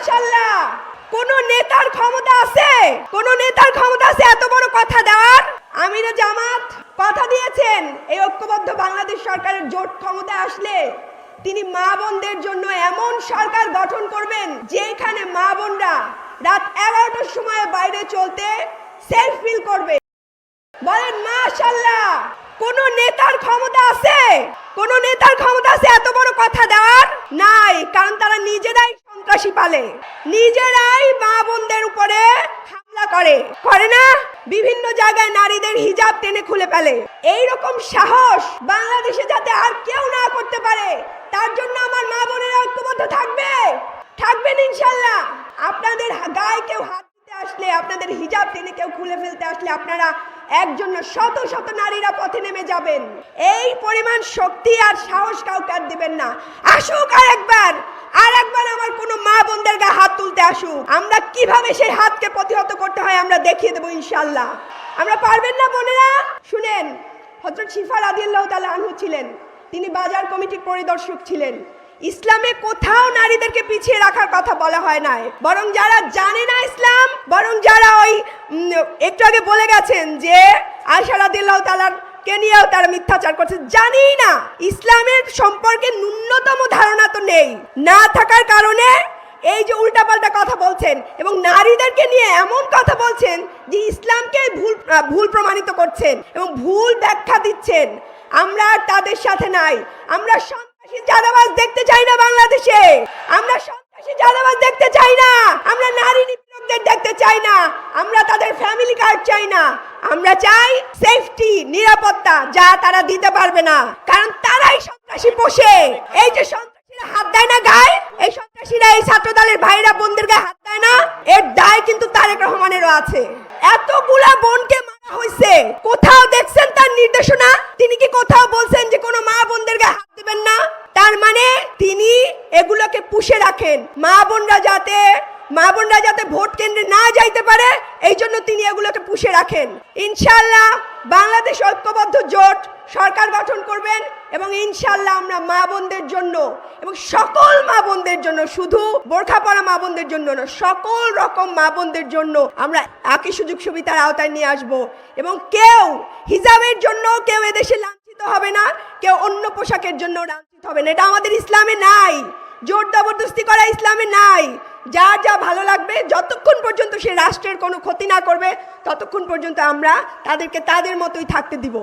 মাশাআল্লাহ, কোন নেতার ক্ষমতা আছে? কোন নেতার ক্ষমতা আছে এত বড় কথা দেওয়ার? আমিরে জামাত কথা দিয়েছেন এই ঐক্যবদ্ধ বাংলাদেশ সরকারের জোট ক্ষমতা আসলে তিনি মা বোনদের জন্য এমন সরকার গঠন করবেন যেখানে মা বোনরা রাত 11টার সময় বাইরে চলতে সেফ ফিল করবে। বলেন মাশাআল্লাহ। কোন নেতার ক্ষমতা আছে? কোন নেতার ক্ষমতা আছে এত বড় কথা দেওয়ার? নাই, কারণ তারা নিজেরাই সন্ত্রাসী পালে, নিজেরাই মা বোনদের উপরে হামলা করে না? বিভিন্ন জায়গায় নারীদের হিজাব টেনে খুলে ফেলে। এইরকম সাহস বাংলাদেশে যাতে আর কেউ না করতে পারে তার জন্য আমার মা বোনেরা ঐক্যবদ্ধ থাকবেন ইনশাআল্লাহ। আপনাদের গায়ে কেউ হাত দিতে আসলে, আপনাদের হিজাব টেনে কেউ খুলে ফেলতে আসলে আপনারা একজন শত শত নারীরা পথে নেমে যাবেন। এই পরিমাণ শক্তি আর সাহস কাউকে আর দিবেন না। আসুক আর একবার আমার কোনো মা বোনদের গায়ে হাত তুলতে আসুক, আমরা কিভাবে সেই হাতকে প্রতিহত করতে হয় আমরা দেখিয়ে দেবো ইনশাআল্লাহ। আমরা পারবেন না বোনেরা? শুনেন, হযরত শিফা রাদিয়াল্লাহু তাআলা আনহু ছিলেন, তিনি বাজার কমিটির পরিদর্শক ছিলেন। ইসলামে কোথাও নারীদেরকে পিছিয়ে রাখার কথা বলা হয় নাই, বরং যারা জানে না ইসলাম, বরং যারা ওই একটু আগে বলে গেছেন যে আয়েশা রাদিয়াল্লাহু তাআলার কে নিয়েও তারা মিথ্যাচার করছে, জানি না ইসলামের সম্পর্কে ন্যূনতম ধারণা তো নেই, না থাকার কারণে এই যে উল্টাপাল্টা কথা বলছেন এবং নারীদেরকে নিয়ে এমন কথা বলছেন যে ইসলামকে ভুল প্রমাণিত করছেন এবং ভুল ব্যাখ্যা দিচ্ছেন। আমরা তাদের সাথে নাই। আমরা সন্ত্রাসী চাঁদাবাজ দেখতে চাই না বাংলাদেশে। আমরা সন্ত্রাসী চাঁদাবাজ দেখতে চাই না। আমরা নারী নিপীড়কদের দেখতে চাই না। আমরা তাদের ফ্যামিলি কার্ড চাই না। আমরা চাই সেফটি, নিরাপত্তা, যা তারা দিতে পারবে না, কারণ তারাই সন্ত্রাসী পোষে। এই যে সন্ত্রাসীরা হাত দেয় না গায়ে, এই সন্ত্রাসীরা এই ছাত্র দলের ভাইরা বোনদের গায়ে হাত দেয় না, এর দায় কিন্তু তারেক রহমানেরও আছে। এতগুলা বোনকে মারা হয়েছে, কোথাও দেখছেন তার নির্দেশনা? তিনি কি কোথাও বলছেন যে কোনো মা বোনদের গায়ে হাত দিবেন না? তার মানে তিনি এগুলোকে পুষে রাখেন, মা বোনরা যাতে ভোট কেন্দ্রে না যাইতে পারে, এই জন্য তিনি এগুলোকে পুষে রাখেন। ইনশাআল্লাহ বাংলাদেশ ঐক্যবদ্ধ জোট সরকার গঠন করবেন এবং ইনশাআল্লাহ আমরা মা বোনদের জন্য এবং সকল মা বোনদের জন্য, শুধু বোরখা পরা মা বোনদের জন্য না, সকল রকম মা বোনদের জন্য আমরা একই সুযোগ সুবিধার আওতায় নিয়ে আসব এবং কেউ হিজাবের জন্য কেউ এদেশে লাঞ্ছিত হবে না, কেউ অন্য পোশাকের জন্য লাঞ্ছিত হবে না। এটা আমাদের ইসলামে নাই, জোর জবরদস্তি করা ইসলামে নাই। যার যা ভালো লাগবে, যতক্ষণ পর্যন্ত সে রাষ্ট্রের কোনো ক্ষতি না করবে ততক্ষণ পর্যন্ত আমরা তাদেরকে তাদের মতোই থাকতে দিব।